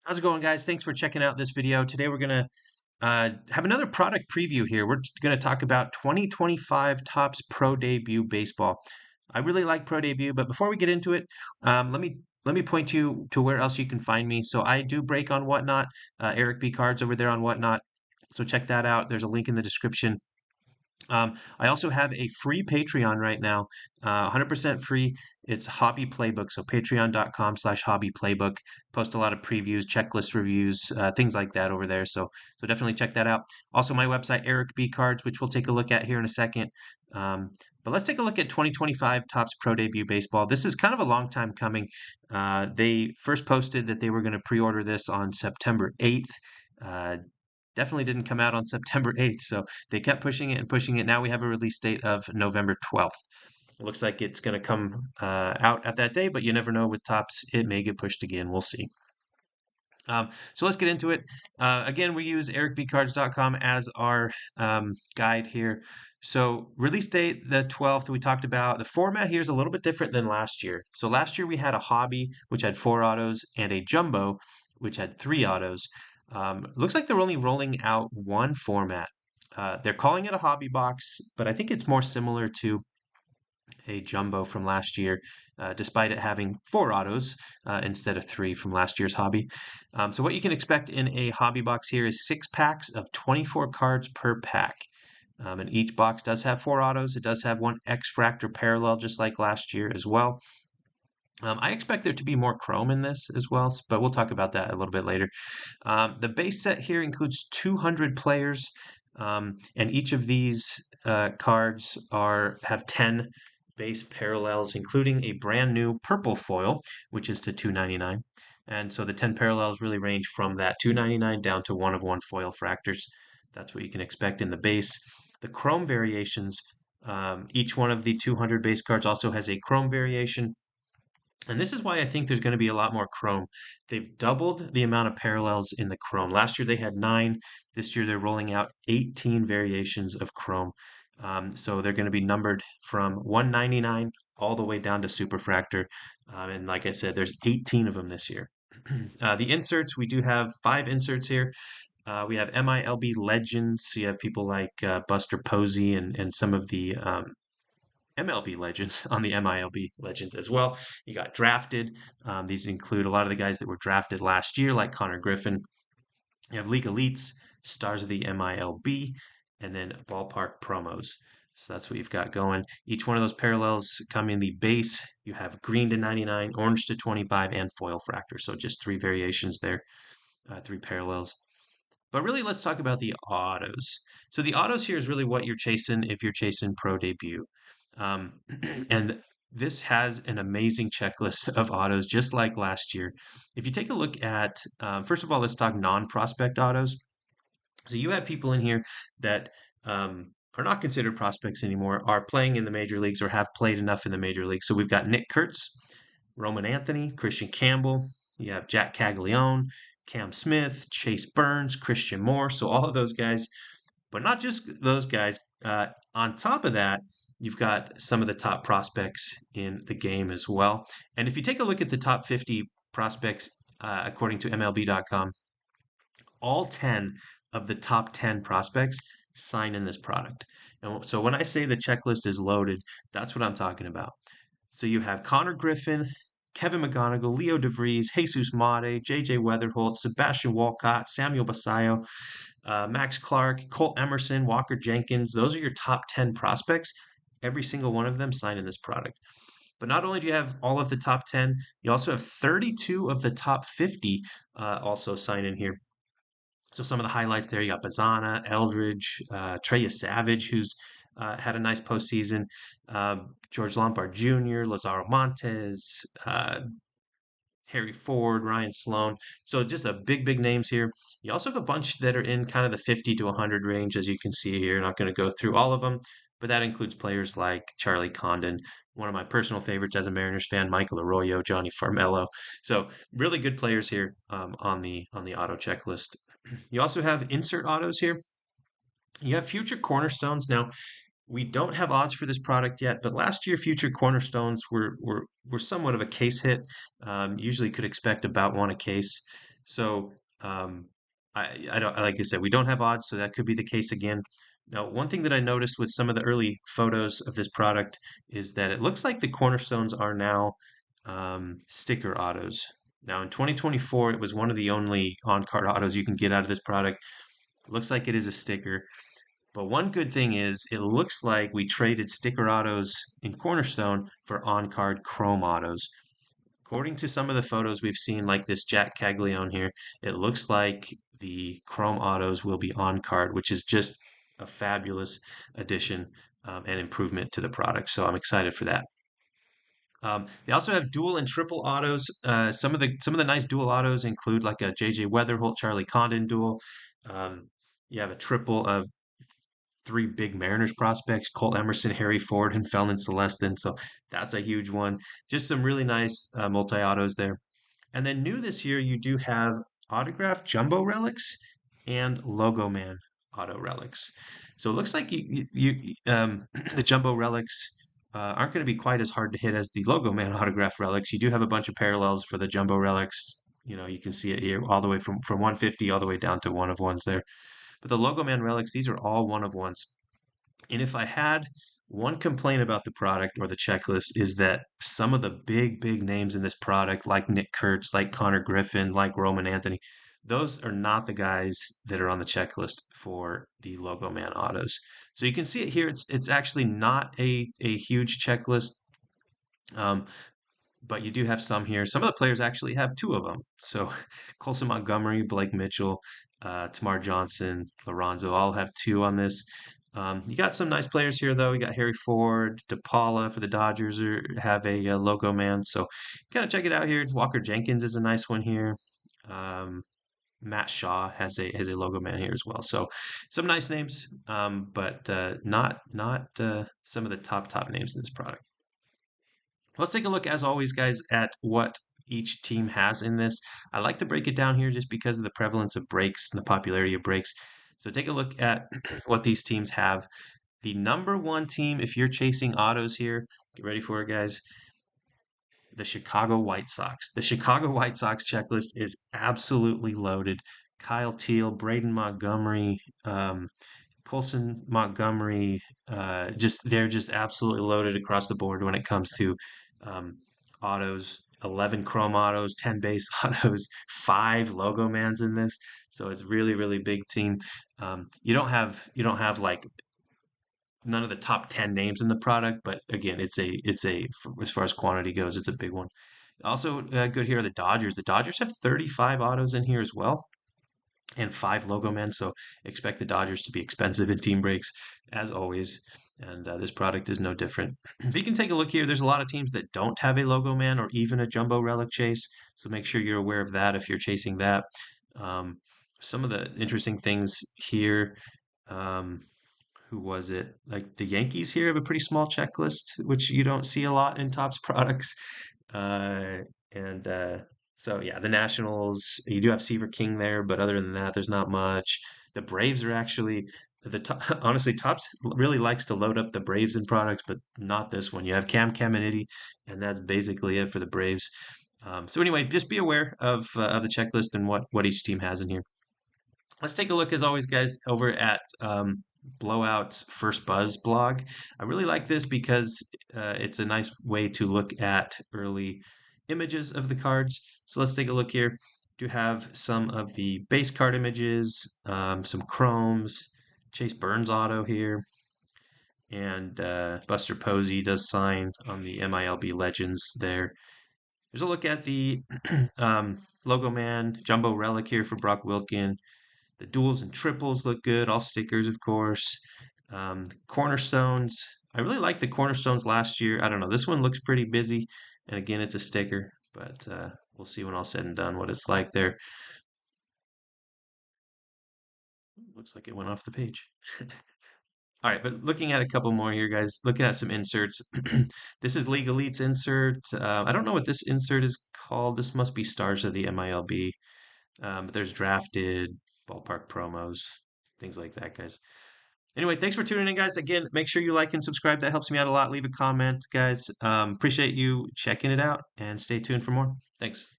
How's it going, guys? Thanks for checking out this video. Today we're going to have another product preview here. We're going to talk about 2025 Topps Pro Debut Baseball. I really like Pro Debut, but before we get into it, let me point you to where else you can find me. So I do break on Whatnot, Eric B. Cards over there on Whatnot. So check that out. There's a link in the description. I also have a free Patreon right now, 100% free. It's Hobby Playbook, so patreon.com/hobby playbook. Post a lot of previews, checklist reviews, things like that over there. So definitely check that out. Also, my website, Eric B Cards, which we'll take a look at here in a second. But let's take a look at 2025 Topps Pro Debut Baseball. This is kind of a long time coming. They first posted that they were going to pre-order this on September 8th. Uh, Definitely didn't come out on September 8th, so they kept pushing it and pushing it. Now we have a release date of November 12th. It looks like it's going to come out at that day, but you never know with Topps. It may get pushed again. We'll see. So let's get into it. Again, we use ericbcards.com as our guide here. So release date, the 12th, we talked about. The format here is a little bit different than last year. So last year we had a hobby, which had 4 autos, and a jumbo, which had 3 autos. Looks like they're only rolling out one format. They're calling it a hobby box, but I think it's more similar to a jumbo from last year, despite it having 4 autos instead of 3 from last year's hobby. So what you can expect in a hobby box here is 6 packs of 24 cards per pack. And each box does have 4 autos. It does have 1 X-Fractor parallel, just like last year as well. I expect there to be more chrome in this as well, but we'll talk about that a little bit later. The base set here includes 200 players, and each of these cards have 10 base parallels, including a brand new purple foil, which is to 299. And so the 10 parallels really range from that 299 down to 1 of 1 foil fractors. That's what you can expect in the base. The chrome variations, each one of the 200 base cards also has a chrome variation. And this is why I think there's going to be a lot more chrome. They've doubled the amount of parallels in the chrome. Last year they had 9. This year they're rolling out 18 variations of chrome. So they're going to be numbered from 199 all the way down to superfractor. And like I said, there's 18 of them this year. The inserts, we do have 5 inserts here. We have MILB legends. So you have people like Buster Posey and some of the MLB legends on the MILB legends as well. You got drafted. These include a lot of the guys that were drafted last year, like Connor Griffin. You have League Elites, Stars of the MILB, and then ballpark promos. So that's what you've got going. Each one of those parallels come in the base. You have green to 99, orange to 25, and foil fractor. So just 3 variations there, 3 parallels. But really, let's talk about the autos. So the autos here is really what you're chasing if you're chasing pro debut. Um, and this has an amazing checklist of autos, just like last year. If you take a look at, first of all, let's talk non-prospect autos. So you have people in here that are not considered prospects anymore, are playing in the major leagues or have played enough in the major leagues. So we've got Nick Kurtz, Roman Anthony, Christian Campbell. You have Jack Caglione, Cam Smith, Chase Burns, Christian Moore. So all of those guys, but not just those guys. On top of that, you've got some of the top prospects in the game as well. And if you take a look at the top 50 prospects, according to MLB.com, all 10 of the top 10 prospects sign in this product. And so when I say the checklist is loaded, that's what I'm talking about. So you have Connor Griffin, Kevin McGonigal, Leo DeVries, Jesus Mate, J.J. Weatherholt, Sebastian Walcott, Samuel Basayo, Max Clark, Colt Emerson, Walker Jenkins. Those are your top 10 prospects. Every single one of them sign in this product. But not only do you have all of the top 10, you also have 32 of the top 50 also sign in here. So some of the highlights there, you got Bazana, Eldridge, Treya Savage, who's had a nice postseason, George Lombard Jr., Lazaro Montes, Harry Ford, Ryan Sloan. So just a big names here. You also have a bunch that are in kind of the 50 to 100 range, as you can see here. Not going to go through all of them, but that includes players like Charlie Condon, one of my personal favorites as a Mariners fan, Michael Arroyo, Johnny Farmello. So really good players here on the auto checklist. You also have insert autos here. You have future cornerstones. Now, we don't have odds for this product yet, but last year future cornerstones were somewhat of a case hit. Usually could expect about 1 a case. So I don't, like I said, we don't have odds, so that could be the case again. Now, one thing that I noticed with some of the early photos of this product is that it looks like the cornerstones are now sticker autos. Now, in 2024, it was one of the only on-card autos you can get out of this product. It looks like it is a sticker. But one good thing is it looks like we traded sticker autos in Cornerstone for on-card chrome autos. According to some of the photos we've seen, like this Jack Caglione here, it looks like the chrome autos will be on card, which is just a fabulous addition and improvement to the product. So I'm excited for that. They also have dual and triple autos. Some of the nice dual autos include like a JJ Weatherholt, Charlie Condon dual. Um, you have a triple of three big Mariners prospects: Colt Emerson, Harry Ford, and Felon Celestin. So that's a huge one. Just some really nice multi autos there. And then new this year, you do have autographed jumbo relics and Logo Man auto relics. So it looks like the jumbo relics aren't going to be quite as hard to hit as the Logo Man autograph relics. You do have a bunch of parallels for the jumbo relics. You know, you can see it here all the way from 150 all the way down to one of ones there. But the Logo Man relics, these are all one of ones. And if I had one complaint about the product or the checklist is that some of the big names in this product, like Nick Kurtz, like Connor Griffin, like Roman Anthony, those are not the guys that are on the checklist for the Logo Man autos. So you can see it here. It's actually not a huge checklist, um, but you do have some here. Some of the players actually have two of them. So Colson Montgomery, Blake Mitchell, Tamar Johnson, Lorenzo all have two on this. You got some nice players here, though. You got Harry Ford, DePaula for the Dodgers have a Logo Man. So kind of check it out here. Walker Jenkins is a nice one here. Um, Matt Shaw has a Logo Man here as well. So some nice names, but not some of the top names in this product. Let's take a look, as always, guys, at what each team has in this. I like to break it down here just because of the prevalence of breaks and the popularity of breaks. So take a look at what these teams have. The number one team, if you're chasing autos here, get ready for it, guys. The Chicago White Sox. The Chicago White Sox checklist is absolutely loaded. Kyle Teel, Braden Montgomery, Colson Montgomery, they're just absolutely loaded across the board when it comes to um, autos. 11 chrome autos, 10 base autos, 5 logo mans in this. So it's really big team. You don't have like none of the top 10 names in the product, but again, it's a as far as quantity goes, it's a big one. Also good here are the Dodgers. The Dodgers have 35 autos in here as well and 5 logo men. So expect the Dodgers to be expensive in team breaks, as always. And this product is no different. But you can take a look here. There's a lot of teams that don't have a logo man or even a jumbo relic chase. So make sure you're aware of that if you're chasing that. Um, some of the interesting things here. Um, who was it? Like the Yankees here have a pretty small checklist, which you don't see a lot in Topps products. Uh, and so yeah, the Nationals, you do have Seaver King there, but other than that, there's not much. The Braves are actually the top, honestly, Topps really likes to load up the Braves in products, but not this one. You have Cam Caminiti, and that's basically it for the Braves. So anyway, just be aware of the checklist and what each team has in here. Let's take a look, as always, guys, over at Blowout's First Buzz blog. I really like this because it's a nice way to look at early images of the cards. So let's take a look here. Do have some of the base card images, some chromes, Chase Burns auto here, and Buster Posey does sign on the MILB Legends there. There's a look at the Logo Man Jumbo Relic here for Brock Wilken. The duals and triples look good, all stickers, of course. Cornerstones. I really like the cornerstones last year. I don't know. This one looks pretty busy. And again, it's a sticker, but we'll see when all said and done what it's like there. Looks like it went off the page. All right, but looking at a couple more here, guys, looking at some inserts. This is League Elite's insert. I don't know what this insert is called. This must be Stars of the MILB. But there's drafted, ballpark promos, things like that, guys. Anyway, thanks for tuning in, guys. Again, make sure you like and subscribe. That helps me out a lot. Leave a comment, guys. Appreciate you checking it out and stay tuned for more. Thanks.